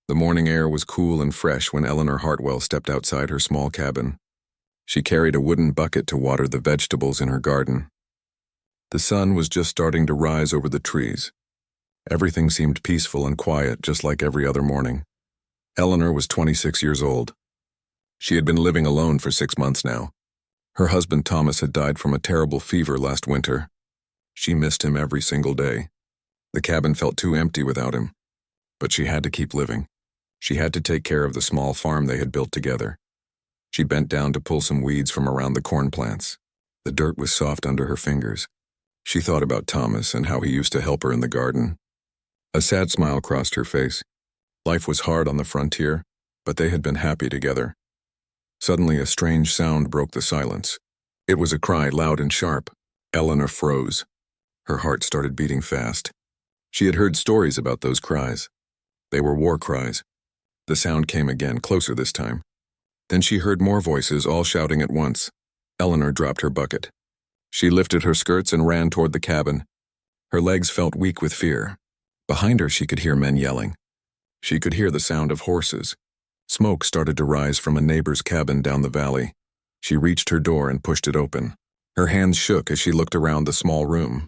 The morning air was cool and fresh when Eleanor Hartwell stepped outside her small cabin. She carried a wooden bucket to water the vegetables in her garden. The sun was just starting to rise over the trees. Everything seemed peaceful and quiet, just like every other morning. Eleanor was 26 years old. She had been living alone for 6 months now. Her husband Thomas had died from a terrible fever last winter. She missed him every single day. The cabin felt too empty without him. But she had to keep living. She had to take care of the small farm they had built together. She bent down to pull some weeds from around the corn plants. The dirt was soft under her fingers. She thought about Thomas and how he used to help her in the garden. A sad smile crossed her face. Life was hard on the frontier, but they had been happy together. Suddenly, a strange sound broke the silence. It was a cry, loud and sharp. Eleanor froze. Her heart started beating fast. She had heard stories about those cries. They were war cries. The sound came again, closer this time. Then she heard more voices, all shouting at once. Eleanor dropped her bucket. She lifted her skirts and ran toward the cabin. Her legs felt weak with fear. Behind her, she could hear men yelling. She could hear the sound of horses. Smoke started to rise from a neighbor's cabin down the valley. She reached her door and pushed it open. Her hands shook as she looked around the small room.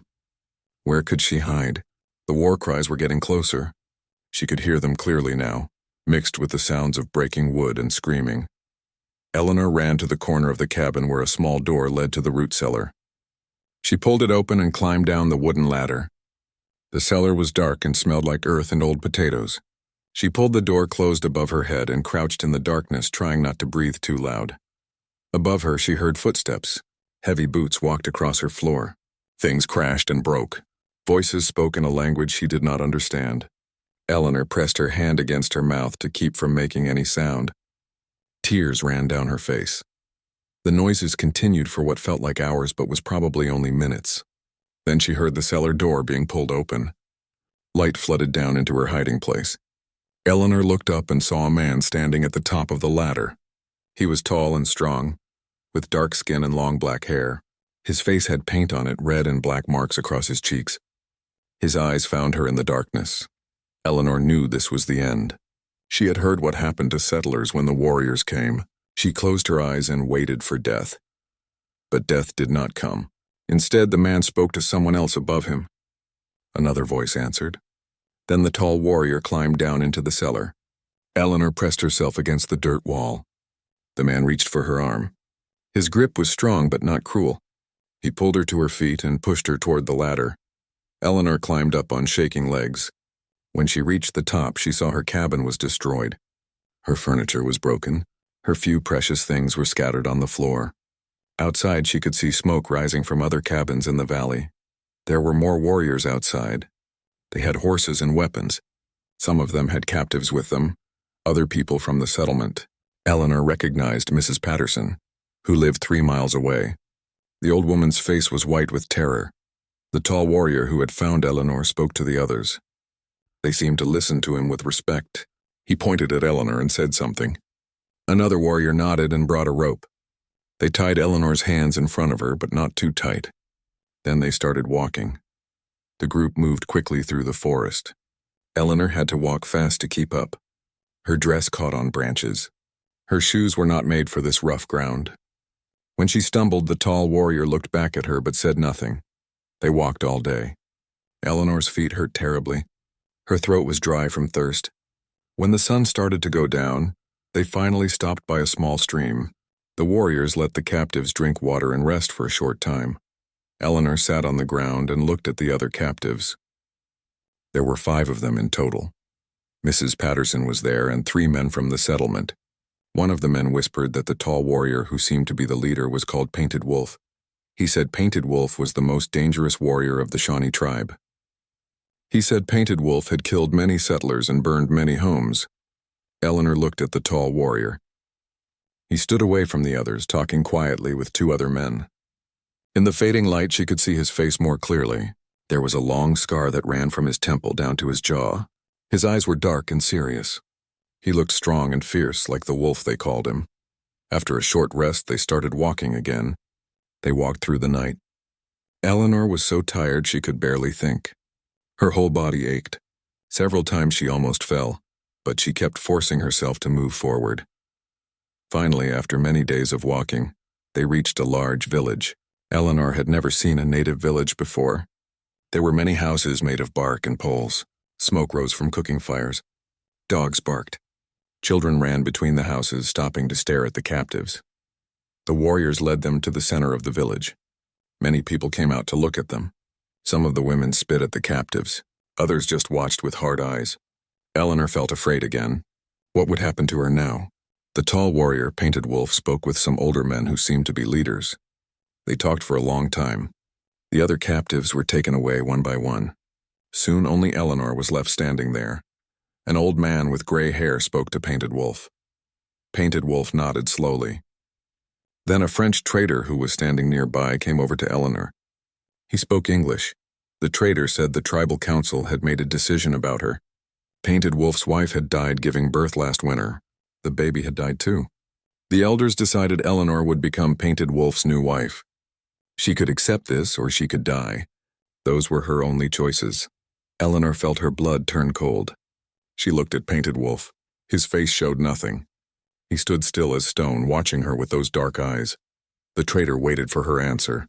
Where could she hide? The war cries were getting closer. She could hear them clearly now, mixed with the sounds of breaking wood and screaming. Eleanor ran to the corner of the cabin where a small door led to the root cellar. She pulled it open and climbed down the wooden ladder. The cellar was dark and smelled like earth and old potatoes. She pulled the door closed above her head and crouched in the darkness, trying not to breathe too loud. Above her, she heard footsteps. Heavy boots walked across her floor. Things crashed and broke. Voices spoke in a language she did not understand. Eleanor pressed her hand against her mouth to keep from making any sound. Tears ran down her face. The noises continued for what felt like hours but was probably only minutes. Then she heard the cellar door being pulled open. Light flooded down into her hiding place. Eleanor looked up and saw a man standing at the top of the ladder. He was tall and strong, with dark skin and long black hair. His face had paint on it, red and black marks across his cheeks. His eyes found her in the darkness. Eleanor knew this was the end. She had heard what happened to settlers when the warriors came. She closed her eyes and waited for death. But death did not come. Instead, the man spoke to someone else above him. Another voice answered. Then the tall warrior climbed down into the cellar. Eleanor pressed herself against the dirt wall. The man reached for her arm. His grip was strong but not cruel. He pulled her to her feet and pushed her toward the ladder. Eleanor climbed up on shaking legs. When she reached the top, she saw her cabin was destroyed. Her furniture was broken. Her few precious things were scattered on the floor. Outside, she could see smoke rising from other cabins in the valley. There were more warriors outside. They had horses and weapons. Some of them had captives with them, other people from the settlement. Eleanor recognized Mrs. Patterson, who lived 3 miles away. The old woman's face was white with terror. The tall warrior who had found Eleanor spoke to the others. They seemed to listen to him with respect. He pointed at Eleanor and said something. Another warrior nodded and brought a rope. They tied Eleanor's hands in front of her, but not too tight. Then they started walking. The group moved quickly through the forest. Eleanor had to walk fast to keep up. Her dress caught on branches. Her shoes were not made for this rough ground. When she stumbled, the tall warrior looked back at her but said nothing. They walked all day. Eleanor's feet hurt terribly. Her throat was dry from thirst. When the sun started to go down, they finally stopped by a small stream. The warriors let the captives drink water and rest for a short time. Eleanor sat on the ground and looked at the other captives. There were 5 of them in total. Mrs. Patterson was there and 3 men from the settlement. One of the men whispered that the tall warrior who seemed to be the leader was called Painted Wolf. He said Painted Wolf was the most dangerous warrior of the Shawnee tribe. He said Painted Wolf had killed many settlers and burned many homes. Eleanor looked at the tall warrior. He stood away from the others, talking quietly with 2 other men. In the fading light, she could see his face more clearly. There was a long scar that ran from his temple down to his jaw. His eyes were dark and serious. He looked strong and fierce, like the wolf they called him. After a short rest, they started walking again. They walked through the night. Eleanor was so tired she could barely think. Her whole body ached. Several times she almost fell. but she kept forcing herself to move forward. Finally, after many days of walking, they reached a large village. Eleanor had never seen a native village before. There were many houses made of bark and poles. Smoke rose from cooking fires. Dogs barked. Children ran between the houses, stopping to stare at the captives. The warriors led them to the center of the village. Many people came out to look at them. Some of the women spit at the captives. Others just watched with hard eyes. Eleanor felt afraid again. What would happen to her now? The tall warrior, Painted Wolf, spoke with some older men who seemed to be leaders. They talked for a long time. The other captives were taken away one by one. Soon only Eleanor was left standing there. An old man with gray hair spoke to Painted Wolf. Painted Wolf nodded slowly. Then a French trader who was standing nearby came over to Eleanor. He spoke English. The trader said the tribal council had made a decision about her. Painted Wolf's wife had died giving birth last winter. The baby had died too. The elders decided Eleanor would become Painted Wolf's new wife. She could accept this or she could die. Those were her only choices. Eleanor felt her blood turn cold. She looked at Painted Wolf. His face showed nothing. He stood still as stone, watching her with those dark eyes. The trader waited for her answer.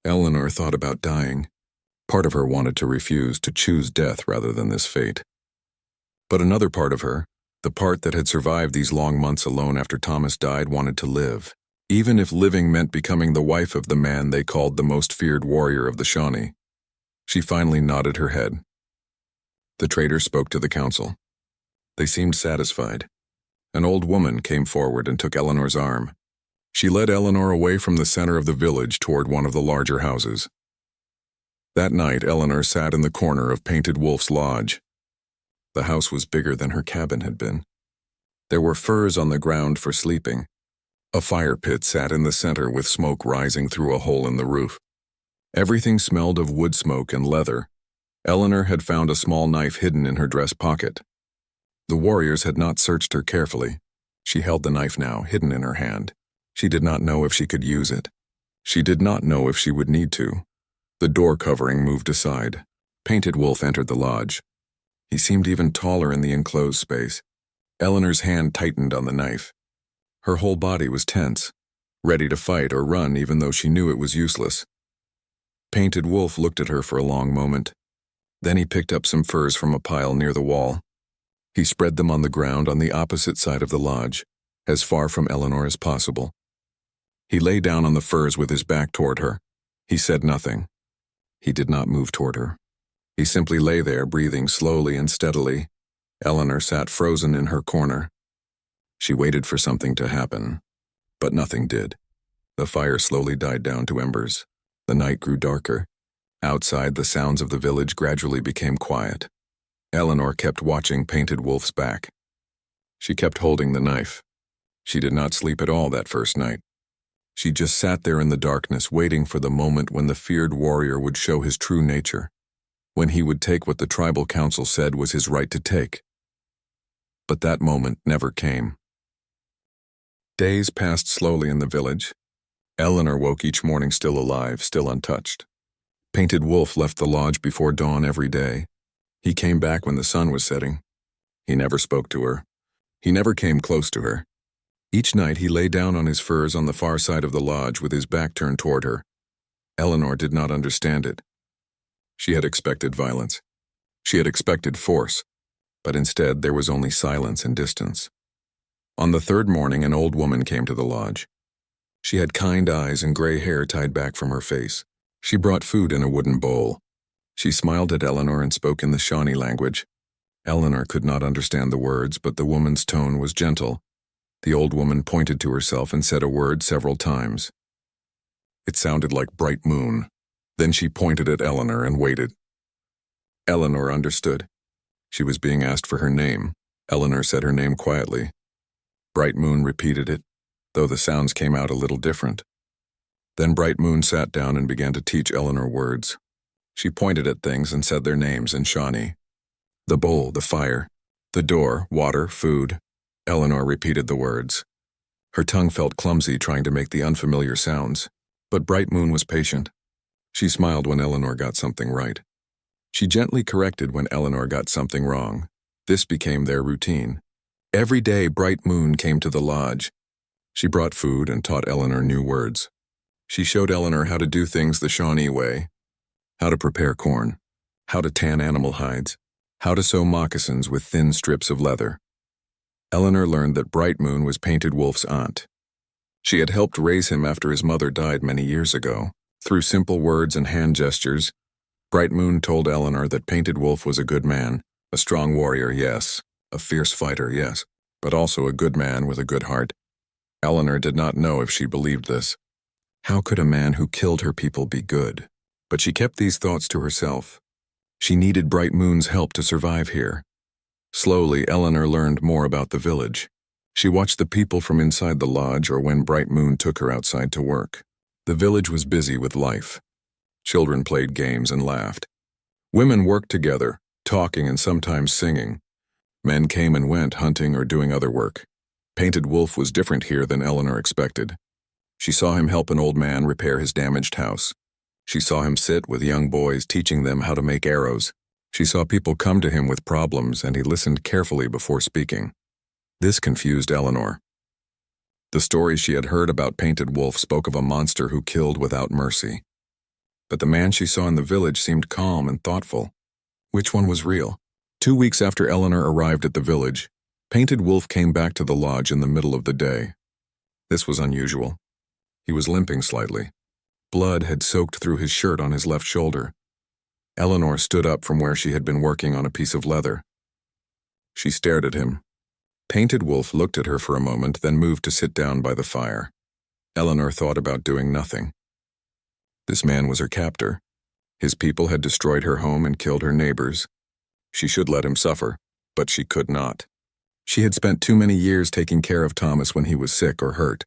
Eleanor thought about dying. Part of her wanted to refuse, to choose death rather than this fate. But another part of her, the part that had survived these long months alone after Thomas died, wanted to live, even if living meant becoming the wife of the man they called the most feared warrior of the Shawnee. She finally nodded her head. The trader spoke to the council. They seemed satisfied. An old woman came forward and took Eleanor's arm. She led Eleanor away from the center of the village toward one of the larger houses. That night, Eleanor sat in the corner of Painted Wolf's lodge. The house was bigger than her cabin had been. There were furs on the ground for sleeping. A fire pit sat in the center with smoke rising through a hole in the roof. Everything smelled of wood smoke and leather. Eleanor had found a small knife hidden in her dress pocket. The warriors had not searched her carefully. She held the knife now, hidden in her hand. She did not know if she could use it. She did not know if she would need to. The door covering moved aside. Painted Wolf entered the lodge. He seemed even taller in the enclosed space. Eleanor's hand tightened on the knife. Her whole body was tense, ready to fight or run even though she knew it was useless. Painted Wolf looked at her for a long moment. Then he picked up some furs from a pile near the wall. He spread them on the ground on the opposite side of the lodge, as far from Eleanor as possible. He lay down on the furs with his back toward her. He said nothing. He did not move toward her. He simply lay there, breathing slowly and steadily. Eleanor sat frozen in her corner. She waited for something to happen, but nothing did. The fire slowly died down to embers. The night grew darker. Outside, the sounds of the village gradually became quiet. Eleanor kept watching Painted Wolf's back. She kept holding the knife. She did not sleep at all that first night. She just sat there in the darkness, waiting for the moment when the feared warrior would show his true nature, when he would take what the tribal council said was his right to take. But that moment never came. Days passed slowly in the village. Eleanor woke each morning still alive, still untouched. Painted Wolf left the lodge before dawn every day. He came back when the sun was setting. He never spoke to her. He never came close to her. Each night he lay down on his furs on the far side of the lodge with his back turned toward her. Eleanor did not understand it. She had expected violence. She had expected force, but instead there was only silence and distance. On the third morning, an old woman came to the lodge. She had kind eyes and gray hair tied back from her face. She brought food in a wooden bowl. She smiled at Eleanor and spoke in the Shawnee language. Eleanor could not understand the words, but the woman's tone was gentle. The old woman pointed to herself and said a word several times. It sounded like bright moon. Then she pointed at Eleanor and waited. Eleanor understood. She was being asked for her name. Eleanor said her name quietly. Bright Moon repeated it, though the sounds came out a little different. Then Bright Moon sat down and began to teach Eleanor words. She pointed at things and said their names in Shawnee. The bowl, the fire, the door, water, food. Eleanor repeated the words. Her tongue felt clumsy trying to make the unfamiliar sounds, but Bright Moon was patient. She smiled when Eleanor got something right. She gently corrected when Eleanor got something wrong. This became their routine. Every day, Bright Moon came to the lodge. She brought food and taught Eleanor new words. She showed Eleanor how to do things the Shawnee way, how to prepare corn, how to tan animal hides, how to sew moccasins with thin strips of leather. Eleanor learned that Bright Moon was Painted Wolf's aunt. She had helped raise him after his mother died many years ago. Through simple words and hand gestures, Bright Moon told Eleanor that Painted Wolf was a good man, a strong warrior, yes, a fierce fighter, yes, but also a good man with a good heart. Eleanor did not know if she believed this. How could a man who killed her people be good? But she kept these thoughts to herself. She needed Bright Moon's help to survive here. Slowly, Eleanor learned more about the village. She watched the people from inside the lodge or when Bright Moon took her outside to work. The village was busy with life. Children played games and laughed. Women worked together, talking and sometimes singing. Men came and went, hunting or doing other work. Painted Wolf was different here than Eleanor expected. She saw him help an old man repair his damaged house. She saw him sit with young boys, teaching them how to make arrows. She saw people come to him with problems, and he listened carefully before speaking. This confused Eleanor. The stories she had heard about Painted Wolf spoke of a monster who killed without mercy. But the man she saw in the village seemed calm and thoughtful. Which one was real? 2 weeks after Eleanor arrived at the village, Painted Wolf came back to the lodge in the middle of the day. This was unusual. He was limping slightly. Blood had soaked through his shirt on his left shoulder. Eleanor stood up from where she had been working on a piece of leather. She stared at him. Painted Wolf looked at her for a moment, then moved to sit down by the fire. Eleanor thought about doing nothing. This man was her captor. His people had destroyed her home and killed her neighbors. She should let him suffer, but she could not. She had spent too many years taking care of Thomas when he was sick or hurt.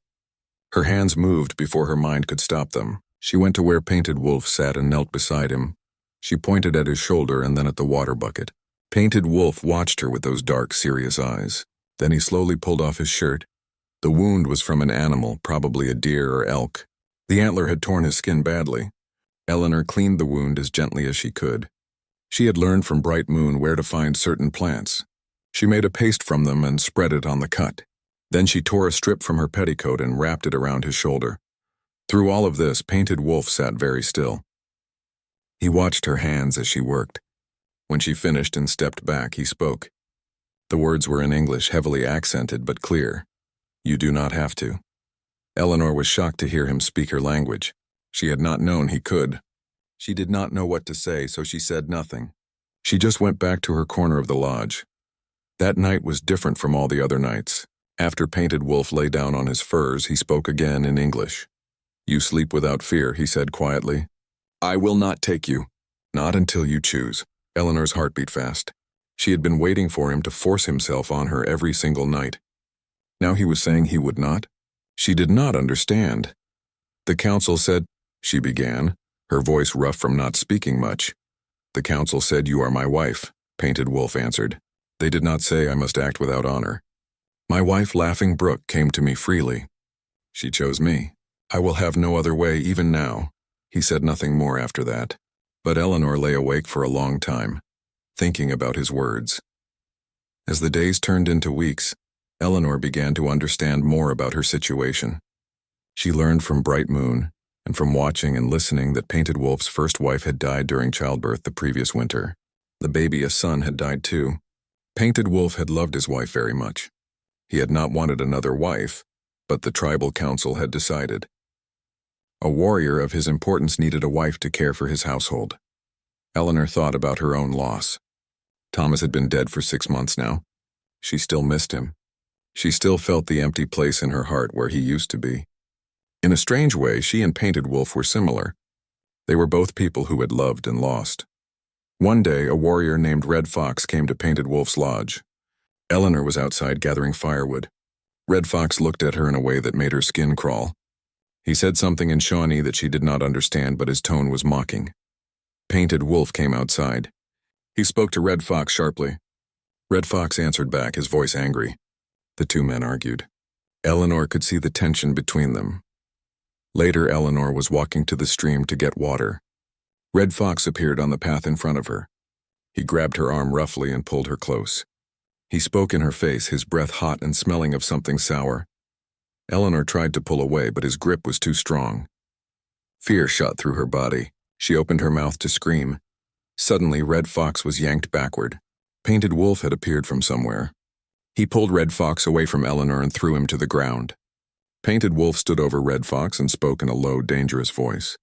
Her hands moved before her mind could stop them. She went to where Painted Wolf sat and knelt beside him. She pointed at his shoulder and then at the water bucket. Painted Wolf watched her with those dark, serious eyes. Then he slowly pulled off his shirt. The wound was from an animal, probably a deer or elk. The antler had torn his skin badly. Eleanor cleaned the wound as gently as she could. She had learned from Bright Moon where to find certain plants. She made a paste from them and spread it on the cut. Then she tore a strip from her petticoat and wrapped it around his shoulder. Through all of this, Painted Wolf sat very still. He watched her hands as she worked. When she finished and stepped back, he spoke. The words were in English, heavily accented but clear. You do not have to. Eleanor was shocked to hear him speak her language. She had not known he could. She did not know what to say, so she said nothing. She just went back to her corner of the lodge. That night was different from all the other nights. After Painted Wolf lay down on his furs, he spoke again in English. You sleep without fear, he said quietly. I will not take you. Not until you choose. Eleanor's heart beat fast. She had been waiting for him to force himself on her every single night. Now he was saying he would not? She did not understand. The council said, she began, her voice rough from not speaking much. The council said, you are my wife, Painted Wolf answered. They did not say I must act without honor. My wife, Laughing Brook, came to me freely. She chose me. I will have no other way even now. He said nothing more after that. But Eleanor lay awake for a long time, thinking about his words. As the days turned into weeks, Eleanor began to understand more about her situation. She learned from Bright Moon, and from watching and listening that Painted Wolf's first wife had died during childbirth the previous winter. The baby, a son, had died too. Painted Wolf had loved his wife very much. He had not wanted another wife, but the tribal council had decided. A warrior of his importance needed a wife to care for his household. Eleanor thought about her own loss. Thomas had been dead for 6 months now. She still missed him. She still felt the empty place in her heart where he used to be. In a strange way, she and Painted Wolf were similar. They were both people who had loved and lost. One day, a warrior named Red Fox came to Painted Wolf's lodge. Eleanor was outside gathering firewood. Red Fox looked at her in a way that made her skin crawl. He said something in Shawnee that she did not understand, but his tone was mocking. Painted Wolf came outside. He spoke to Red Fox sharply. Red Fox answered back, his voice angry. The two men argued. Eleanor could see the tension between them. Later, Eleanor was walking to the stream to get water. Red Fox appeared on the path in front of her. He grabbed her arm roughly and pulled her close. He spoke in her face, his breath hot and smelling of something sour. Eleanor tried to pull away, but his grip was too strong. Fear shot through her body. She opened her mouth to scream. Suddenly, Red Fox was yanked backward. Painted Wolf had appeared from somewhere. He pulled Red Fox away from Eleanor and threw him to the ground. Painted Wolf stood over Red Fox and spoke in a low, dangerous voice.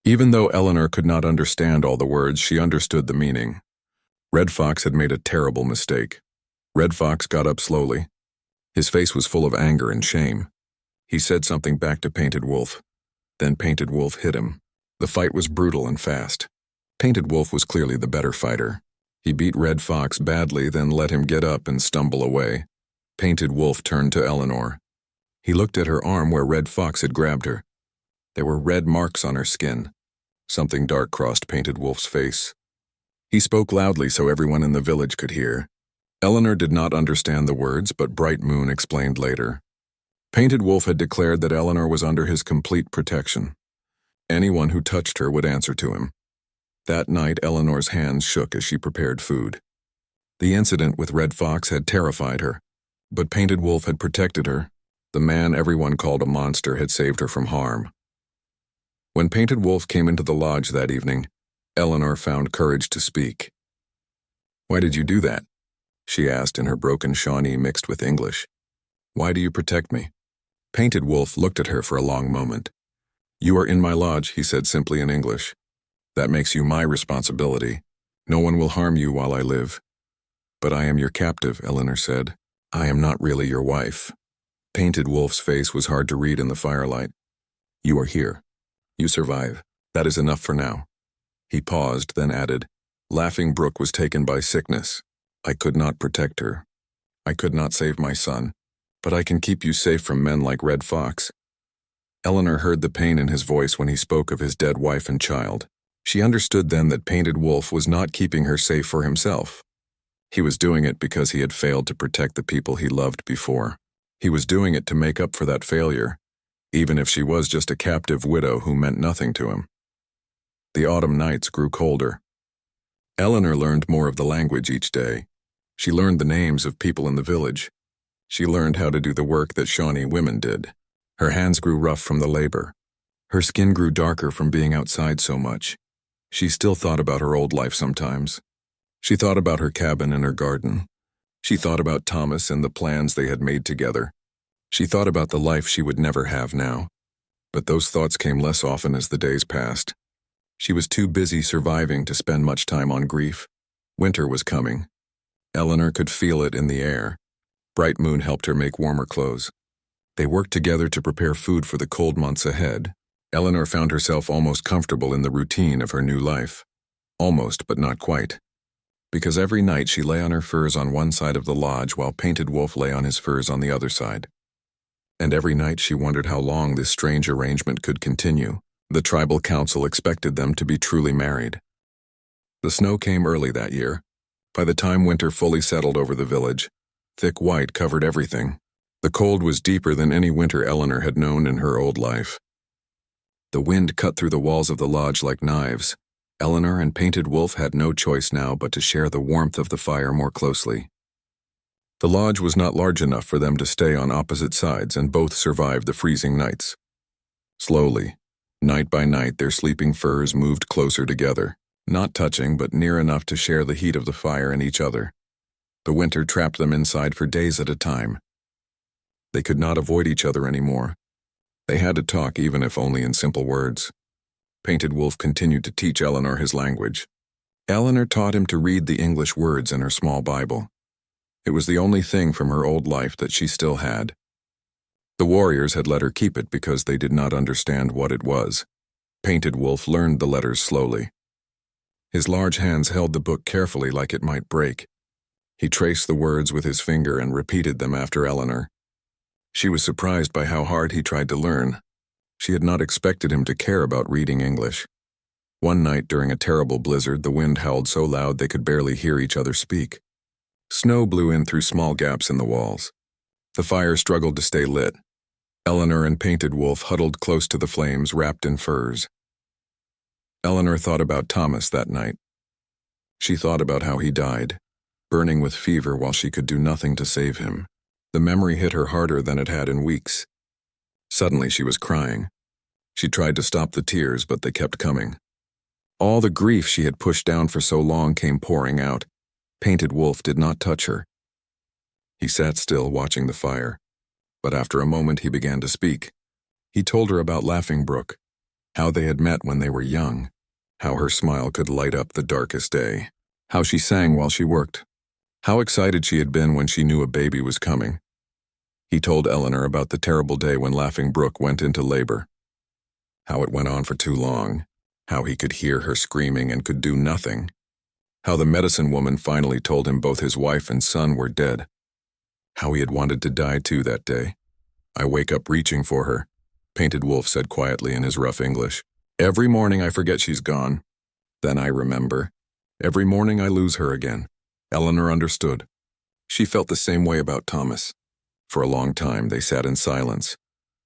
Even though Eleanor could not understand all the words, she understood the meaning. Red Fox had made a terrible mistake. Red Fox got up slowly. His face was full of anger and shame. He said something back to Painted Wolf. Then Painted Wolf hit him. The fight was brutal and fast. Painted Wolf was clearly the better fighter. He beat Red Fox badly, then let him get up and stumble away. Painted Wolf turned to Eleanor. He looked at her arm where Red Fox had grabbed her. There were red marks on her skin. Something dark crossed Painted Wolf's face. He spoke loudly so everyone in the village could hear. Eleanor did not understand the words, but Bright Moon explained later. Painted Wolf had declared that Eleanor was under his complete protection. Anyone who touched her would answer to him. That night, Eleanor's hands shook as she prepared food. The incident with Red Fox had terrified her, but Painted Wolf had protected her. The man everyone called a monster had saved her from harm. When Painted Wolf came into the lodge that evening, Eleanor found courage to speak. "Why did you do that?" she asked in her broken Shawnee mixed with English. "Why do you protect me?" Painted Wolf looked at her for a long moment. "You are in my lodge," he said simply in English. "That makes you my responsibility. No one will harm you while I live." "But I am your captive," Eleanor said. "I am not really your wife." Painted Wolf's face was hard to read in the firelight. "You are here. You survive. That is enough for now." He paused, then added, "Laughing Brook was taken by sickness. I could not protect her. I could not save my son. But I can keep you safe from men like Red Fox." Eleanor heard the pain in his voice when he spoke of his dead wife and child. She understood then that Painted Wolf was not keeping her safe for himself. He was doing it because he had failed to protect the people he loved before. He was doing it to make up for that failure, even if she was just a captive widow who meant nothing to him. The autumn nights grew colder. Eleanor learned more of the language each day. She learned the names of people in the village. She learned how to do the work that Shawnee women did. Her hands grew rough from the labor. Her skin grew darker from being outside so much. She still thought about her old life sometimes. She thought about her cabin and her garden. She thought about Thomas and the plans they had made together. She thought about the life she would never have now. But those thoughts came less often as the days passed. She was too busy surviving to spend much time on grief. Winter was coming. Eleanor could feel it in the air. Bright Moon helped her make warmer clothes. They worked together to prepare food for the cold months ahead. Eleanor found herself almost comfortable in the routine of her new life. Almost, but not quite. Because every night she lay on her furs on one side of the lodge while Painted Wolf lay on his furs on the other side. And every night she wondered how long this strange arrangement could continue. The tribal council expected them to be truly married. The snow came early that year. By the time winter fully settled over the village, thick white covered everything. The cold was deeper than any winter Eleanor had known in her old life. The wind cut through the walls of the lodge like knives. Eleanor and Painted Wolf had no choice now but to share the warmth of the fire more closely. The lodge was not large enough for them to stay on opposite sides, and both survived the freezing nights. Slowly, night by night, their sleeping furs moved closer together, not touching but near enough to share the heat of the fire and each other. The winter trapped them inside for days at a time. They could not avoid each other anymore. They had to talk, even if only in simple words. Painted Wolf continued to teach Eleanor his language. Eleanor taught him to read the English words in her small Bible. It was the only thing from her old life that she still had. The warriors had let her keep it because they did not understand what it was. Painted Wolf learned the letters slowly. His large hands held the book carefully like it might break. He traced the words with his finger and repeated them after Eleanor. She was surprised by how hard he tried to learn. She had not expected him to care about reading English. One night during a terrible blizzard, the wind howled so loud they could barely hear each other speak. Snow blew in through small gaps in the walls. The fire struggled to stay lit. Eleanor and Painted Wolf huddled close to the flames, wrapped in furs. Eleanor thought about Thomas that night. She thought about how he died. burning with fever while she could do nothing to save him. The memory hit her harder than it had in weeks. Suddenly she was crying. She tried to stop the tears, but they kept coming. All the grief she had pushed down for so long came pouring out. Painted Wolf did not touch her. He sat still, watching the fire. But after a moment he began to speak. He told her about Laughing Brook, how they had met when they were young, how her smile could light up the darkest day, how she sang while she worked, how excited she had been when she knew a baby was coming. He told Eleanor about the terrible day when Laughing Brook went into labor, how it went on for too long, how he could hear her screaming and could do nothing, how the medicine woman finally told him both his wife and son were dead, how he had wanted to die too that day. "I wake up reaching for her," Painted Wolf said quietly in his rough English. "Every morning I forget she's gone. Then I remember. Every morning I lose her again." Eleanor understood. She felt the same way about Thomas. For a long time they sat in silence,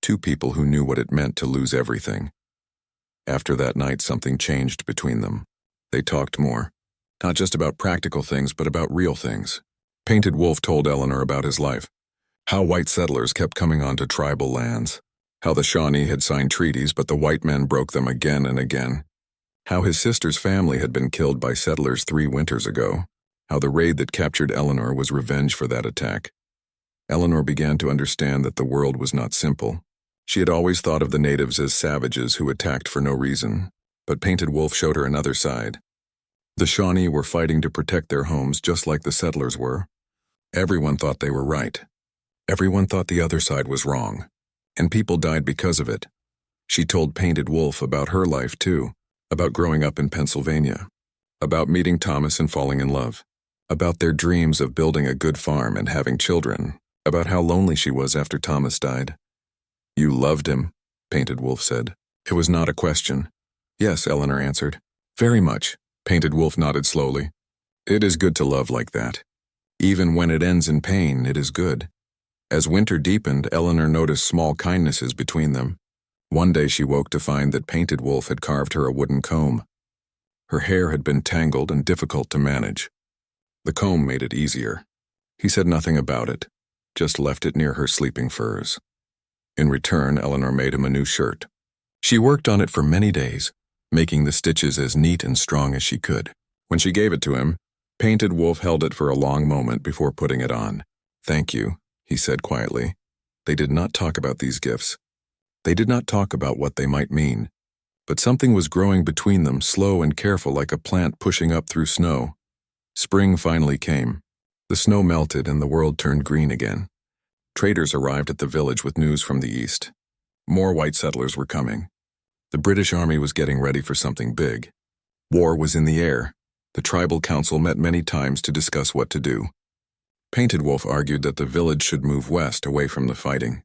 two people who knew what it meant to lose everything. After that night something changed between them. They talked more, not just about practical things but about real things. Painted Wolf told Eleanor about his life, how white settlers kept coming onto tribal lands, how the Shawnee had signed treaties but the white men broke them again and again, how his sister's family had been killed by settlers 3 winters ago, how the raid that captured Eleanor was revenge for that attack. Eleanor began to understand that the world was not simple. She had always thought of the natives as savages who attacked for no reason, but Painted Wolf showed her another side. The Shawnee were fighting to protect their homes just like the settlers were. Everyone thought they were right. Everyone thought the other side was wrong, and people died because of it. She told Painted Wolf about her life too, about growing up in Pennsylvania, about meeting Thomas and falling in love, about their dreams of building a good farm and having children, about how lonely she was after Thomas died. "You loved him," Painted Wolf said. It was not a question. "Yes," Eleanor answered. "Very much." Painted Wolf nodded slowly. "It is good to love like that. Even when it ends in pain, it is good." As winter deepened, Eleanor noticed small kindnesses between them. One day she woke to find that Painted Wolf had carved her a wooden comb. Her hair had been tangled and difficult to manage. The comb made it easier. He said nothing about it, just left it near her sleeping furs. In return, Eleanor made him a new shirt. She worked on it for many days, making the stitches as neat and strong as she could. When she gave it to him, Painted Wolf held it for a long moment before putting it on. "Thank you," he said quietly. They did not talk about these gifts. They did not talk about what they might mean. But something was growing between them, slow and careful like a plant pushing up through snow. Spring finally came. The snow melted and the world turned green again. Traders arrived at the village with news from the east. More white settlers were coming. The British Army was getting ready for something big. War was in the air. The tribal council met many times to discuss what to do. Painted Wolf argued that the village should move west, away from the fighting.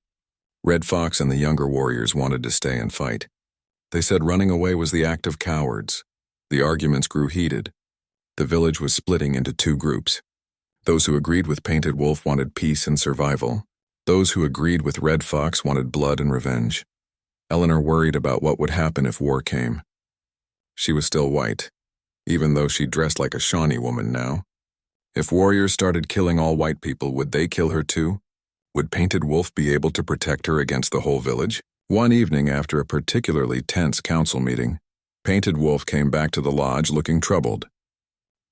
Red Fox and the younger warriors wanted to stay and fight. They said running away was the act of cowards. The arguments grew heated. The village was splitting into 2 groups. Those who agreed with Painted Wolf wanted peace and survival. Those who agreed with Red Fox wanted blood and revenge. Eleanor worried about what would happen if war came. She was still white, even though she dressed like a Shawnee woman now. If warriors started killing all white people, would they kill her too? Would Painted Wolf be able to protect her against the whole village? One evening after a particularly tense council meeting, Painted Wolf came back to the lodge looking troubled.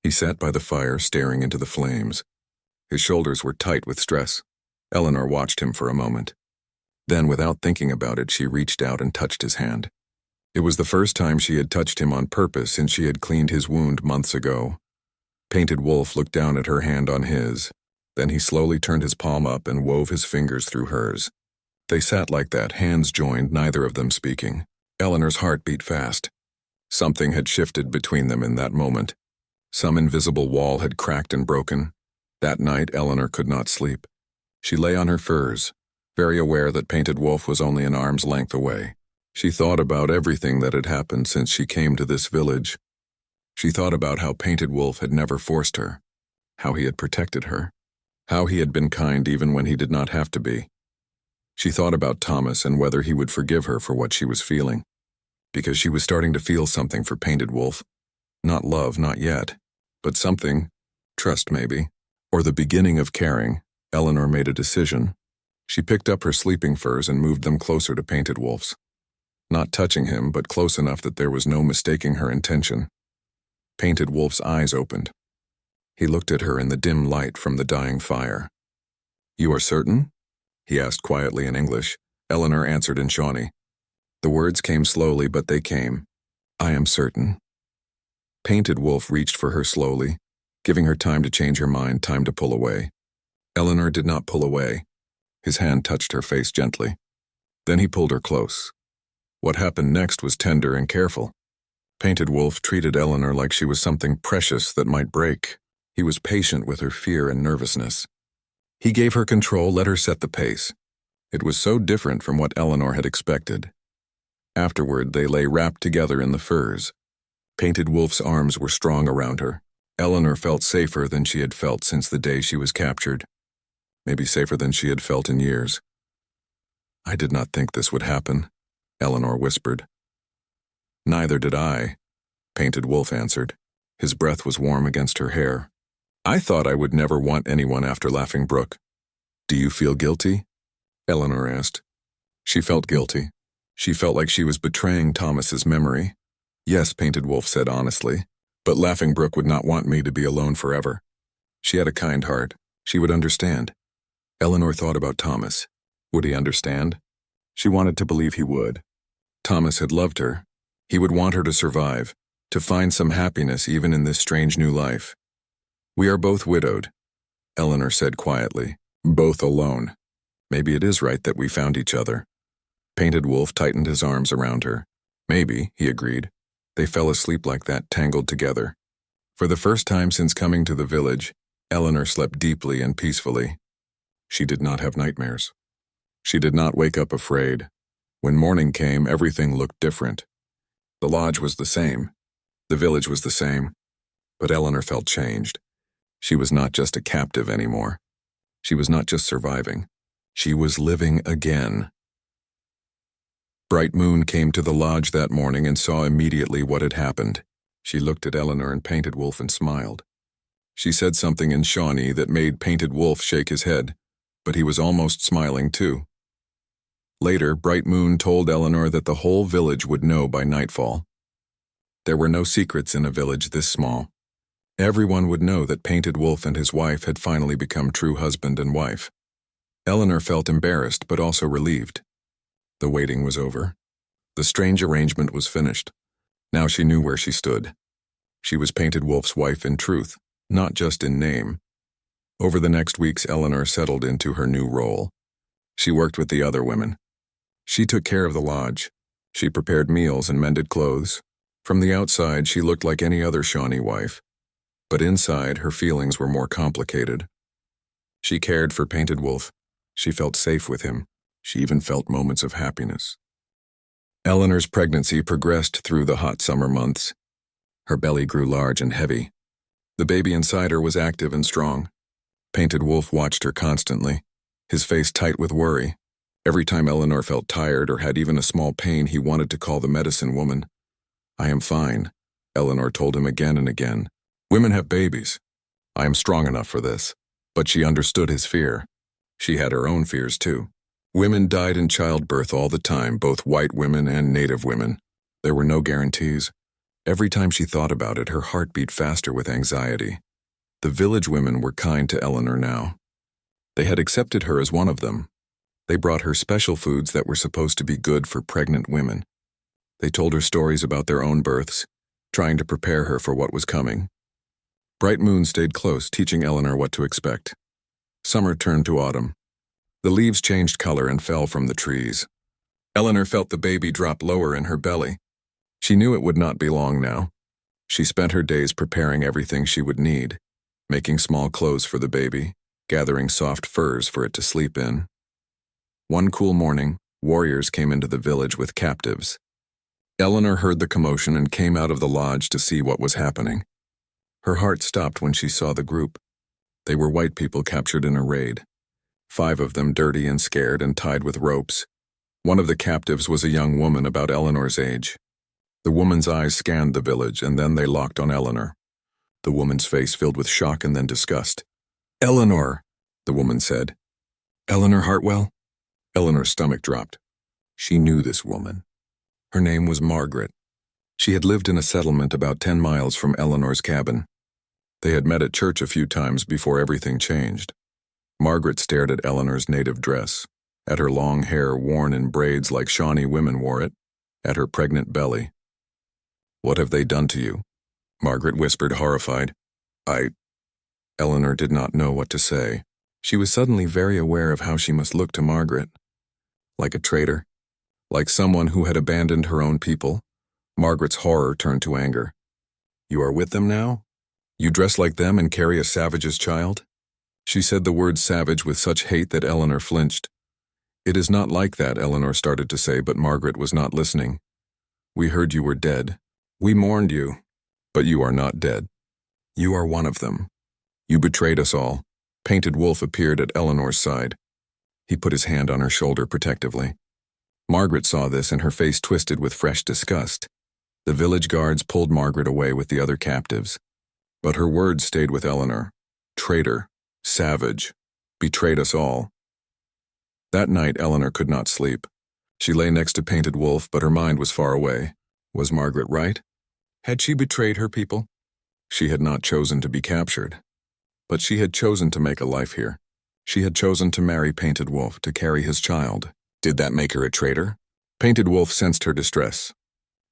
He sat by the fire staring into the flames. His shoulders were tight with stress. Eleanor watched him for a moment. Then, without thinking about it, she reached out and touched his hand. It was the first time she had touched him on purpose since she had cleaned his wound months ago. Painted Wolf looked down at her hand on his. Then he slowly turned his palm up and wove his fingers through hers. They sat like that, hands joined, neither of them speaking. Eleanor's heart beat fast. Something had shifted between them in that moment. Some invisible wall had cracked and broken. That night, Eleanor could not sleep. She lay on her furs, very aware that Painted Wolf was only an arm's length away. She thought about everything that had happened since she came to this village. She thought about how Painted Wolf had never forced her, how he had protected her, how he had been kind even when he did not have to be. She thought about Thomas and whether he would forgive her for what she was feeling, because she was starting to feel something for Painted Wolf. Not love, not yet, but something, trust maybe. or the beginning of caring, Eleanor made a decision. She picked up her sleeping furs and moved them closer to Painted Wolf's. Not touching him, but close enough that there was no mistaking her intention. Painted Wolf's eyes opened. He looked at her in the dim light from the dying fire. "You are certain?" he asked quietly in English. Eleanor answered in Shawnee. The words came slowly, but they came. "I am certain." Painted Wolf reached for her slowly, giving her time to change her mind, time to pull away. Eleanor did not pull away. His hand touched her face gently. Then he pulled her close. What happened next was tender and careful. Painted Wolf treated Eleanor like she was something precious that might break. He was patient with her fear and nervousness. He gave her control, let her set the pace. It was so different from what Eleanor had expected. Afterward, they lay wrapped together in the furs. Painted Wolf's arms were strong around her. Eleanor felt safer than she had felt since the day she was captured. Maybe safer than she had felt in years. "I did not think this would happen," Eleanor whispered. "Neither did I," Painted Wolf answered. His breath was warm against her hair. "I thought I would never want anyone after Laughing Brook." "Do you feel guilty?" Eleanor asked. She felt guilty. She felt like she was betraying Thomas's memory. "Yes," Painted Wolf said honestly, "but Laughing Brook would not want me to be alone forever." She had a kind heart. She would understand. Eleanor thought about Thomas. Would he understand? She wanted to believe he would. Thomas had loved her. He would want her to survive, to find some happiness even in this strange new life. "We are both widowed," Eleanor said quietly. "Both alone. Maybe it is right that we found each other." Painted Wolf tightened his arms around her. "Maybe," he agreed. They fell asleep like that, tangled together. For the first time since coming to the village, Eleanor slept deeply and peacefully. She did not have nightmares. She did not wake up afraid. When morning came, everything looked different. The lodge was the same. The village was the same. But Eleanor felt changed. She was not just a captive anymore. She was not just surviving. She was living again. Bright Moon came to the lodge that morning and saw immediately what had happened. She looked at Eleanor and Painted Wolf and smiled. She said something in Shawnee that made Painted Wolf shake his head, but he was almost smiling too. Later, Bright Moon told Eleanor that the whole village would know by nightfall. There were no secrets in a village this small. Everyone would know that Painted Wolf and his wife had finally become true husband and wife. Eleanor felt embarrassed but also relieved. The waiting was over. The strange arrangement was finished. Now she knew where she stood. She was Painted Wolf's wife in truth, not just in name. Over the next weeks, Eleanor settled into her new role. She worked with the other women. She took care of the lodge. She prepared meals and mended clothes. From the outside, she looked like any other Shawnee wife. But inside, her feelings were more complicated. She cared for Painted Wolf. She felt safe with him. She even felt moments of happiness. Eleanor's pregnancy progressed through the hot summer months. Her belly grew large and heavy. The baby inside her was active and strong. Painted Wolf watched her constantly, his face tight with worry. Every time Eleanor felt tired or had even a small pain, he wanted to call the medicine woman. "I am fine," Eleanor told him again and again. "Women have babies. I am strong enough for this." But she understood his fear. She had her own fears too. Women died in childbirth all the time, both white women and native women. There were no guarantees. Every time she thought about it, her heart beat faster with anxiety. The village women were kind to Eleanor now. They had accepted her as one of them. They brought her special foods that were supposed to be good for pregnant women. They told her stories about their own births, trying to prepare her for what was coming. Bright Moon stayed close, teaching Eleanor what to expect. Summer turned to autumn. The leaves changed color and fell from the trees. Eleanor felt the baby drop lower in her belly. She knew it would not be long now. She spent her days preparing everything she would need, making small clothes for the baby, gathering soft furs for it to sleep in. One cool morning, warriors came into the village with captives. Eleanor heard the commotion and came out of the lodge to see what was happening. Her heart stopped when she saw the group. They were white people captured in a raid. 5 of them dirty and scared and tied with ropes. One of the captives was a young woman about Eleanor's age. The woman's eyes scanned the village, and then they locked on Eleanor. The woman's face filled with shock and then disgust. Eleanor, the woman said. Eleanor Hartwell? Eleanor's stomach dropped. She knew this woman. Her name was Margaret. She had lived in a settlement about 10 miles from Eleanor's cabin. They had met at church a few times before everything changed. Margaret stared at Eleanor's native dress, at her long hair worn in braids like Shawnee women wore it, at her pregnant belly. What have they done to you? Margaret whispered, horrified. Eleanor did not know what to say. She was suddenly very aware of how she must look to Margaret. Like a traitor. Like someone who had abandoned her own people. Margaret's horror turned to anger. You are with them now? You dress like them and carry a savage's child? She said the word savage with such hate that Eleanor flinched. It is not like that, Eleanor started to say, but Margaret was not listening. We heard you were dead. We mourned you. But you are not dead. You are one of them. You betrayed us all. Painted Wolf appeared at Eleanor's side. He put his hand on her shoulder protectively. Margaret saw this and her face twisted with fresh disgust. The village guards pulled Margaret away with the other captives. But her words stayed with Eleanor. Traitor. Savage. Betrayed us all. That night, Eleanor could not sleep. She lay next to Painted Wolf, but her mind was far away. Was Margaret right? Had she betrayed her people? She had not chosen to be captured. But she had chosen to make a life here. She had chosen to marry Painted Wolf, to carry his child. Did that make her a traitor? Painted Wolf sensed her distress.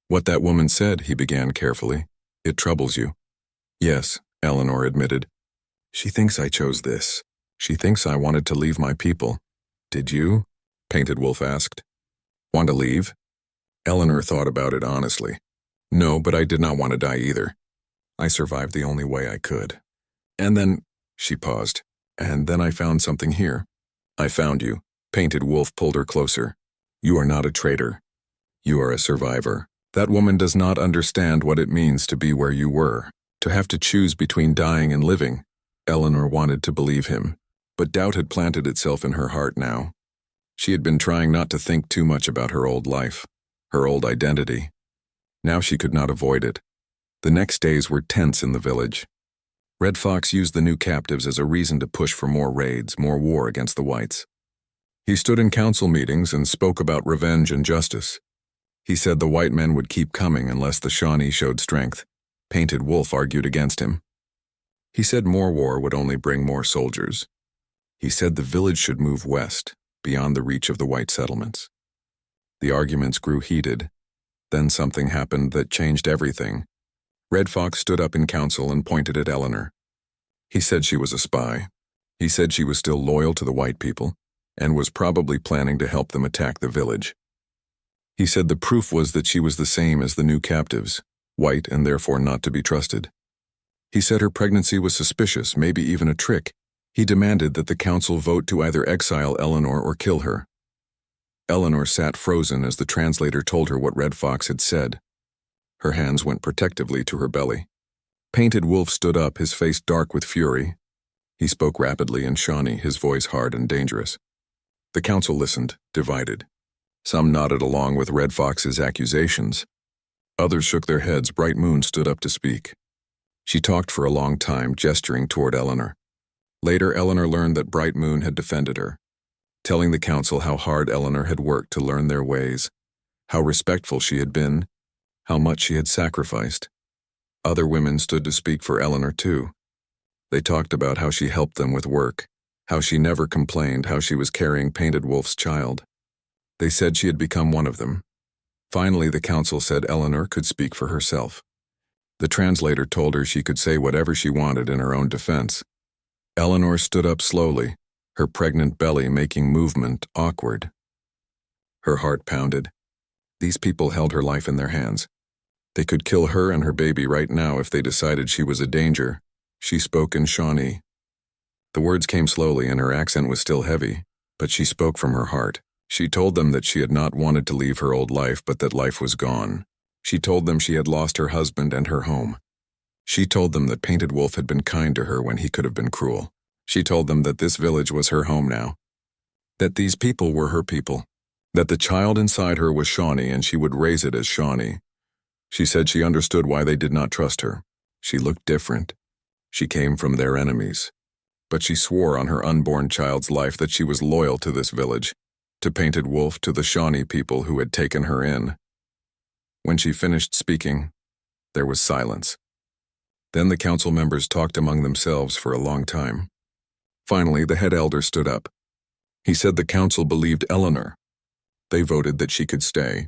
What that woman said, he began carefully. It troubles you. Yes, Eleanor admitted. She thinks I chose this. She thinks I wanted to leave my people. Did you? Painted Wolf asked. Want to leave? Eleanor thought about it honestly. No, but I did not want to die either. I survived the only way I could. And then, she paused, and then I found something here. I found you. Painted Wolf pulled her closer. You are not a traitor. You are a survivor. That woman does not understand what it means to be where you were, to have to choose between dying and living. Eleanor wanted to believe him, but doubt had planted itself in her heart now. She had been trying not to think too much about her old life, her old identity. Now she could not avoid it. The next days were tense in the village. Red Fox used the new captives as a reason to push for more raids, more war against the whites. He stood in council meetings and spoke about revenge and justice. He said the white men would keep coming unless the Shawnee showed strength. Painted Wolf argued against him. He said more war would only bring more soldiers. He said the village should move west, beyond the reach of the white settlements. The arguments grew heated. Then something happened that changed everything. Red Fox stood up in council and pointed at Eleanor. He said she was a spy. He said she was still loyal to the white people, and was probably planning to help them attack the village. He said the proof was that she was the same as the new captives, white and therefore not to be trusted. He said her pregnancy was suspicious, maybe even a trick. He demanded that the council vote to either exile Eleanor or kill her. Eleanor sat frozen as the translator told her what Red Fox had said. Her hands went protectively to her belly. Painted Wolf stood up, his face dark with fury. He spoke rapidly in Shawnee, his voice hard and dangerous. The council listened, divided. Some nodded along with Red Fox's accusations. Others shook their heads. Bright Moon stood up to speak. She talked for a long time, gesturing toward Eleanor. Later, Eleanor learned that Bright Moon had defended her, telling the council how hard Eleanor had worked to learn their ways, how respectful she had been, how much she had sacrificed. Other women stood to speak for Eleanor too. They talked about how she helped them with work, how she never complained, how she was carrying Painted Wolf's child. They said she had become one of them. Finally, the council said Eleanor could speak for herself. The translator told her she could say whatever she wanted in her own defense. Eleanor stood up slowly, her pregnant belly making movement awkward. Her heart pounded. These people held her life in their hands. They could kill her and her baby right now if they decided she was a danger. She spoke in Shawnee. The words came slowly and her accent was still heavy, but she spoke from her heart. She told them that she had not wanted to leave her old life, but that life was gone. She told them she had lost her husband and her home. She told them that Painted Wolf had been kind to her when he could have been cruel. She told them that this village was her home now, that these people were her people, that the child inside her was Shawnee and she would raise it as Shawnee. She said she understood why they did not trust her. She looked different. She came from their enemies. but she swore on her unborn child's life that she was loyal to this village, to Painted Wolf, to the Shawnee people who had taken her in. When she finished speaking, there was silence. Then the council members talked among themselves for a long time. Finally, the head elder stood up. He said the council believed Eleanor. They voted that she could stay.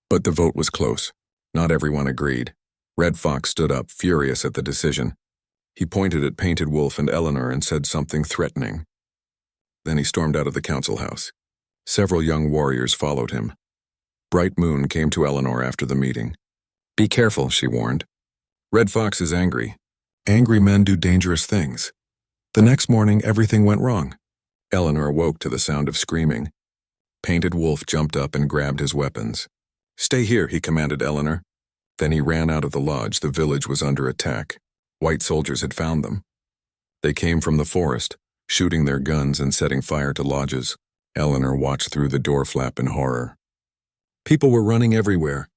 But the vote was close. Not everyone agreed. Red Fox stood up, furious at the decision. He pointed at Painted Wolf and Eleanor and said something threatening. Then he stormed out of the council house. Several young warriors followed him. Bright Moon came to Eleanor after the meeting. "Be careful," she warned. "Red Fox is angry. Angry men do dangerous things." The next morning, everything went wrong. Eleanor awoke to the sound of screaming. Painted Wolf jumped up and grabbed his weapons. "Stay here," he commanded Eleanor. Then he ran out of the lodge. The village was under attack. White soldiers had found them. They came from the forest, shooting their guns and setting fire to lodges. Eleanor watched through the door flap in horror. People were running everywhere.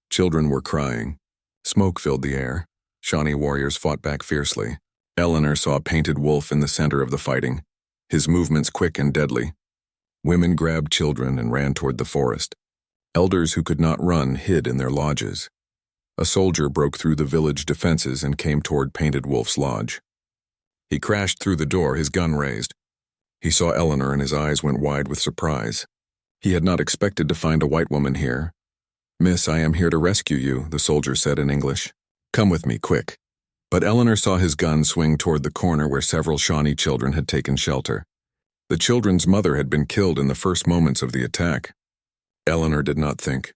Children were crying. Smoke filled the air. Shawnee warriors fought back fiercely. Eleanor saw Painted Wolf in the center of the fighting, his movements quick and deadly. Women grabbed children and ran toward the forest. Elders who could not run hid in their lodges. A soldier broke through the village defenses and came toward Painted Wolf's lodge. He crashed through the door, his gun raised. He saw Eleanor and his eyes went wide with surprise. He had not expected to find a white woman here. "Miss, I am here to rescue you," the soldier said in English. "Come with me, quick." But Eleanor saw his gun swing toward the corner where several Shawnee children had taken shelter. The children's mother had been killed in the first moments of the attack. Eleanor did not think.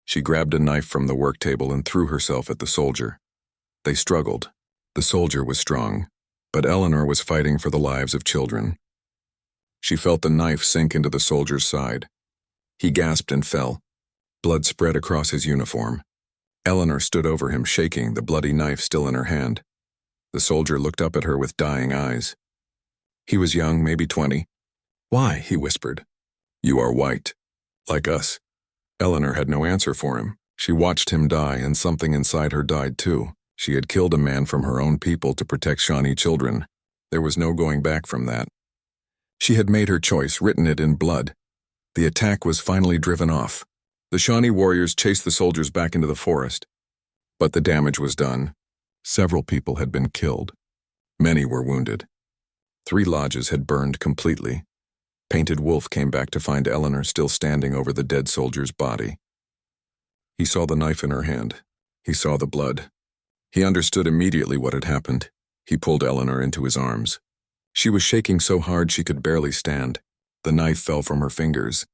She grabbed a knife from the work table and threw herself at the soldier. They struggled. The soldier was strong, but Eleanor was fighting for the lives of children. She felt the knife sink into the soldier's side. He gasped and fell. Blood spread across his uniform. Eleanor stood over him, shaking, the bloody knife still in her hand. The soldier looked up at her with dying eyes. He was young, maybe 20. "Why?" he whispered. "You are white, like us." Eleanor had no answer for him. She watched him die, and something inside her died too. She had killed a man from her own people to protect Shawnee children. There was no going back from that. She had made her choice, written it in blood. The attack was finally driven off. The Shawnee warriors chased the soldiers back into the forest. But the damage was done. Several people had been killed. Many were wounded. 3 lodges had burned completely. Painted Wolf came back to find Eleanor still standing over the dead soldier's body. He saw the knife in her hand. He saw the blood. He understood immediately what had happened. He pulled Eleanor into his arms. She was shaking so hard she could barely stand. The knife fell from her fingers.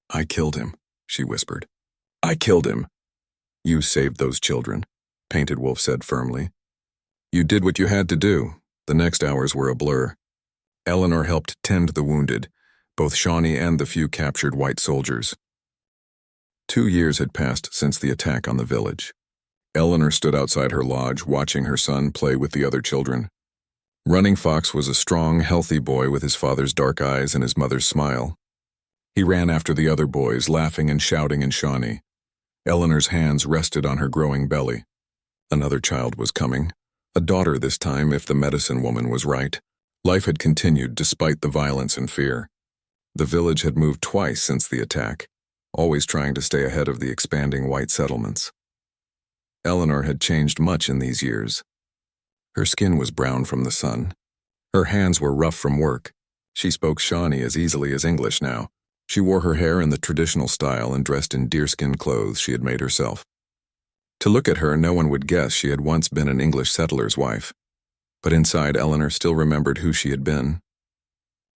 "I killed him," she whispered. "I killed him." "You saved those children," Painted Wolf said firmly. "You did what you had to do." The next hours were a blur. Eleanor helped tend the wounded, both Shawnee and the few captured white soldiers. 2 years had passed since the attack on the village. Eleanor stood outside her lodge, watching her son play with the other children. Running Fox was a strong, healthy boy with his father's dark eyes and his mother's smile. He ran after the other boys, laughing and shouting in Shawnee. Eleanor's hands rested on her growing belly. Another child was coming. A daughter this time, if the medicine woman was right. Life had continued despite the violence and fear. The village had moved twice since the attack, always trying to stay ahead of the expanding white settlements. Eleanor had changed much in these years. Her skin was brown from the sun. Her hands were rough from work. She spoke Shawnee as easily as English now. She wore her hair in the traditional style and dressed in deerskin clothes she had made herself. To look at her, no one would guess she had once been an English settler's wife. But inside, Eleanor still remembered who she had been.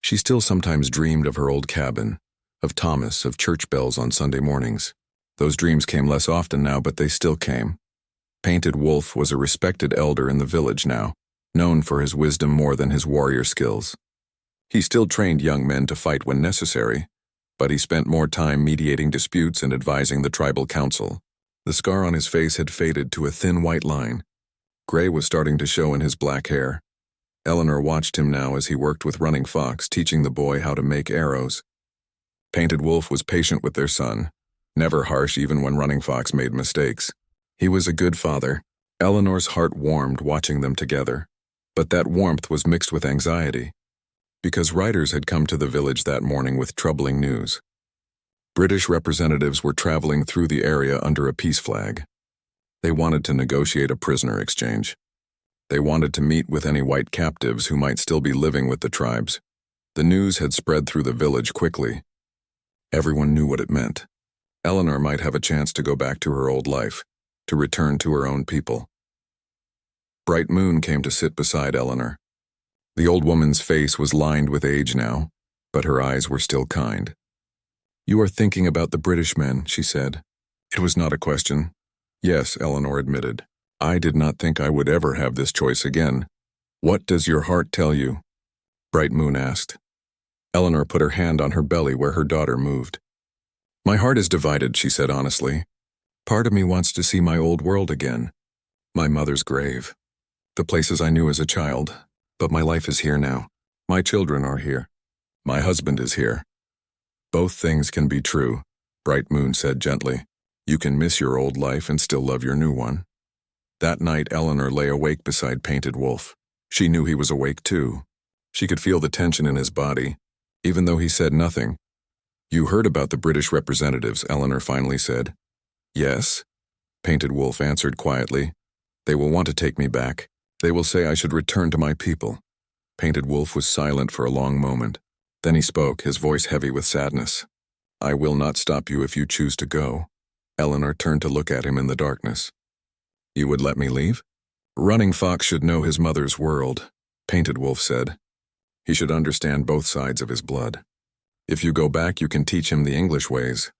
She still sometimes dreamed of her old cabin, of Thomas, of church bells on Sunday mornings. Those dreams came less often now, but they still came. Painted Wolf was a respected elder in the village now, known for his wisdom more than his warrior skills. He still trained young men to fight when necessary, but he spent more time mediating disputes and advising the tribal council. The scar on his face had faded to a thin white line. Gray was starting to show in his black hair. Eleanor watched him now as he worked with Running Fox, teaching the boy how to make arrows. Painted Wolf was patient with their son, never harsh even when Running Fox made mistakes. He was a good father. Eleanor's heart warmed watching them together. But that warmth was mixed with anxiety. because writers had come to the village that morning with troubling news. British representatives were traveling through the area under a peace flag. They wanted to negotiate a prisoner exchange. They wanted to meet with any white captives who might still be living with the tribes. The news had spread through the village quickly. Everyone knew what it meant. Eleanor might have a chance to go back to her old life, to return to her own people. Bright Moon came to sit beside Eleanor. The old woman's face was lined with age now, but her eyes were still kind. "You are thinking about the British men," she said. It was not a question. "Yes," Eleanor admitted. "I did not think I would ever have this choice again." "What does your heart tell you?" Bright Moon asked. Eleanor put her hand on her belly where her daughter moved. "My heart is divided," she said honestly. "Part of me wants to see my old world again. My mother's grave. The places I knew as a child. But my life is here now. My children are here. My husband is here." "Both things can be true," Bright Moon said gently. "You can miss your old life and still love your new one." That night, Eleanor lay awake beside Painted Wolf. She knew he was awake too. She could feel the tension in his body, even though he said nothing. "You heard about the British representatives," Eleanor finally said. "Yes," Painted Wolf answered quietly. "They will want to take me back. They will say I should return to my people." Painted Wolf was silent for a long moment. Then he spoke, his voice heavy with sadness. "I will not stop you if you choose to go." Eleanor turned to look at him in the darkness. "You would let me leave?" "Running Fox should know his mother's world," Painted Wolf said. "He should understand both sides of his blood. If you go back, you can teach him the English ways.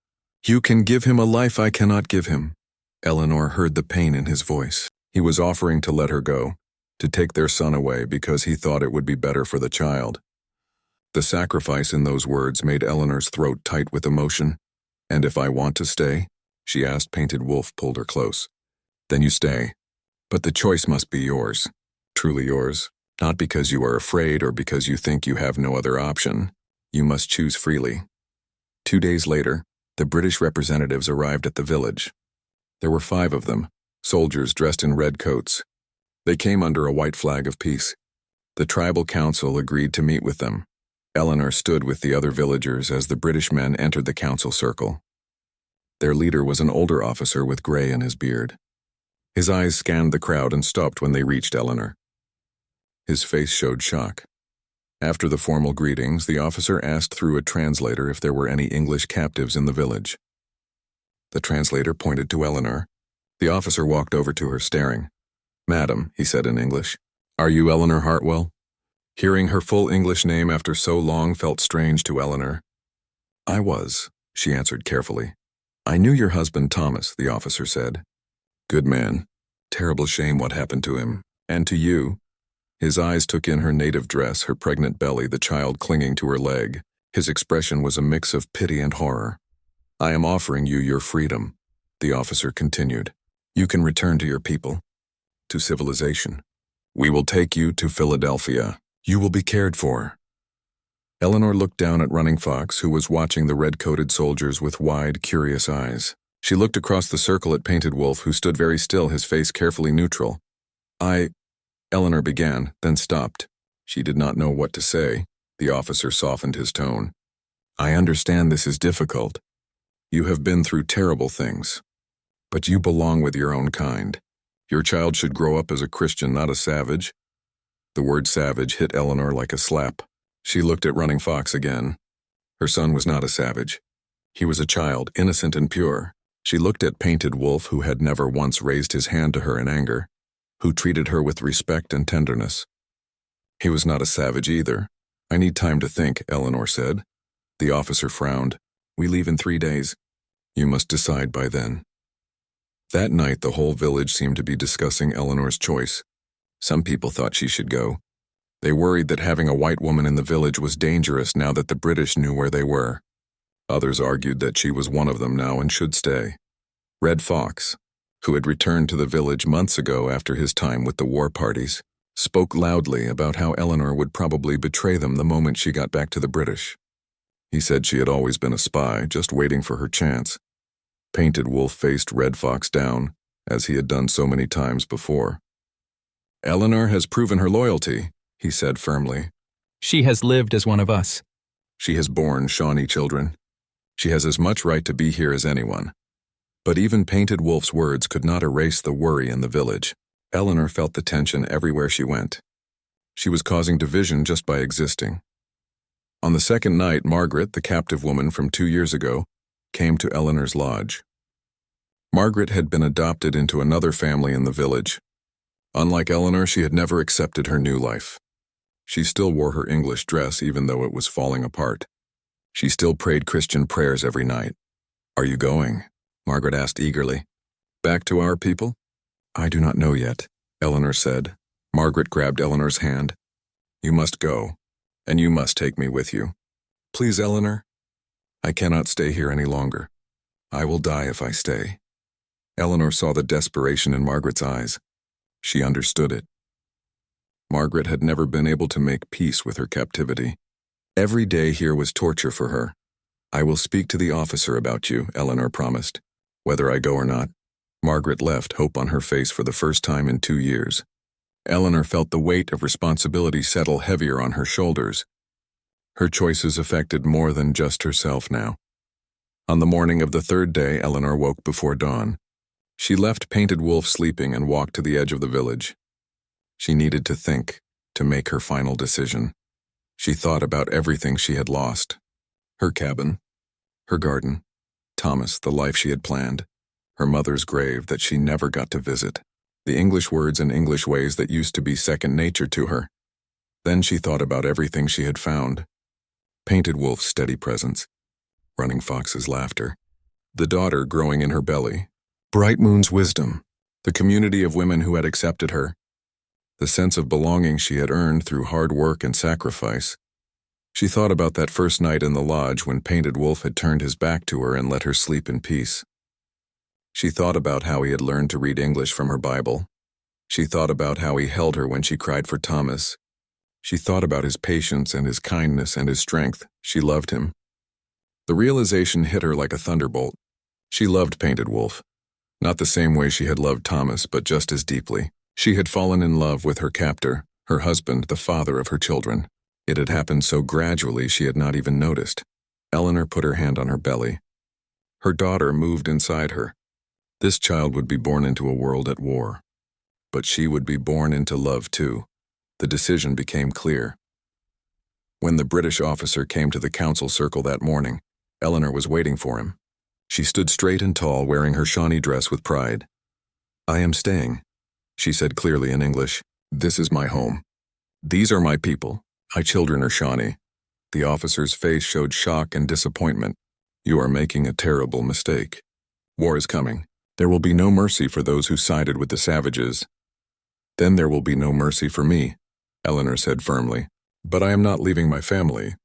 You can give him a life I cannot give him." Eleanor heard the pain in his voice. He was offering to let her go, to take their son away because he thought it would be better for the child. The sacrifice in those words made Eleanor's throat tight with emotion. "And if I want to stay?" she asked. Painted Wolf pulled her close. "Then you stay. But the choice must be yours. Truly yours. Not because you are afraid or because you think you have no other option. You must choose freely." 2 days later, the British representatives arrived at the village. There were 5 of them, soldiers dressed in red coats. They came under a white flag of peace. The tribal council agreed to meet with them. Eleanor stood with the other villagers as the British men entered the council circle. Their leader was an older officer with gray in his beard. His eyes scanned the crowd and stopped when they reached Eleanor. His face showed shock. After the formal greetings, the officer asked through a translator if there were any English captives in the village. The translator pointed to Eleanor. The officer walked over to her, staring. "Madam," he said in English, "are you Eleanor Hartwell?" Hearing her full English name after so long felt strange to Eleanor. "I was," she answered carefully. "I knew your husband Thomas," the officer said. "Good man. Terrible shame what happened to him. And to you." His eyes took in her native dress, her pregnant belly, the child clinging to her leg. His expression was a mix of pity and horror. "I am offering you your freedom," the officer continued. "You can return to your people, to civilization. We will take you to Philadelphia. You will be cared for." Eleanor looked down at Running Fox, who was watching the red-coated soldiers with wide, curious eyes. She looked across the circle at Painted Wolf, who stood very still, his face carefully neutral. Eleanor began, then stopped. She did not know what to say. The officer softened his tone. "I understand this is difficult. You have been through terrible things. But you belong with your own kind. Your child should grow up as a Christian, not a savage." The word savage hit Eleanor like a slap. She looked at Running Fox again. Her son was not a savage. He was a child, innocent and pure. She looked at Painted Wolf, who had never once raised his hand to her in anger, who treated her with respect and tenderness. He was not a savage either. "I need time to think," Eleanor said. The officer frowned. "We leave in 3 days. You must decide by then." That night, the whole village seemed to be discussing Eleanor's choice. Some people thought she should go. They worried that having a white woman in the village was dangerous now that the British knew where they were. Others argued that she was one of them now and should stay. Red Fox, who had returned to the village months ago after his time with the war parties, spoke loudly about how Eleanor would probably betray them the moment she got back to the British. He said she had always been a spy, just waiting for her chance. Painted Wolf faced Red Fox down, as he had done so many times before. "Eleanor has proven her loyalty," he said firmly. She has lived as one of us. She has borne Shawnee children. She has as much right to be here as anyone. But even Painted Wolf's words could not erase the worry in the village. Eleanor felt the tension everywhere she went. She was causing division just by existing. On the second night, Margaret, the captive woman from 2 years ago, came to Eleanor's lodge. Margaret had been adopted into another family in the village. Unlike Eleanor, she had never accepted her new life. She still wore her English dress even though it was falling apart. She still prayed Christian prayers every night. "Are you going?" Margaret asked eagerly. "Back to our people?" "I do not know yet," Eleanor said. Margaret grabbed Eleanor's hand. "You must go, and you must take me with you. Please, Eleanor. I cannot stay here any longer. I will die if I stay." Eleanor saw the desperation in Margaret's eyes. She understood it. Margaret had never been able to make peace with her captivity. Every day here was torture for her. "I will speak to the officer about you," Eleanor promised, "whether I go or not." Margaret left, hope on her face for the first time in 2 years. Eleanor felt the weight of responsibility settle heavier on her shoulders. Her choices affected more than just herself now. On the morning of the third day, Eleanor woke before dawn. She left Painted Wolf sleeping and walked to the edge of the village. She needed to think, to make her final decision. She thought about everything she had lost. Her cabin, her garden, Thomas, the life she had planned, her mother's grave that she never got to visit, the English words and English ways that used to be second nature to her. Then she thought about everything she had found. Painted Wolf's steady presence, Running Fox's laughter, the daughter growing in her belly, Bright Moon's wisdom, the community of women who had accepted her, the sense of belonging she had earned through hard work and sacrifice. She thought about that first night in the lodge when Painted Wolf had turned his back to her and let her sleep in peace. She thought about how he had learned to read English from her Bible. She thought about how he held her when she cried for Thomas. She thought about his patience and his kindness and his strength. She loved him. The realization hit her like a thunderbolt. She loved Painted Wolf. Not the same way she had loved Thomas, but just as deeply. She had fallen in love with her captor, her husband, the father of her children. It had happened so gradually she had not even noticed. Eleanor put her hand on her belly. Her daughter moved inside her. This child would be born into a world at war. But she would be born into love too. The decision became clear. When the British officer came to the council circle that morning, Eleanor was waiting for him. She stood straight and tall, wearing her Shawnee dress with pride. "I am staying," she said clearly in English. "This is my home. These are my people. My children are Shawnee." The officer's face showed shock and disappointment. "You are making a terrible mistake. War is coming. There will be no mercy for those who sided with the savages." "Then there will be no mercy for me," Eleanor said firmly. "But I am not leaving my family.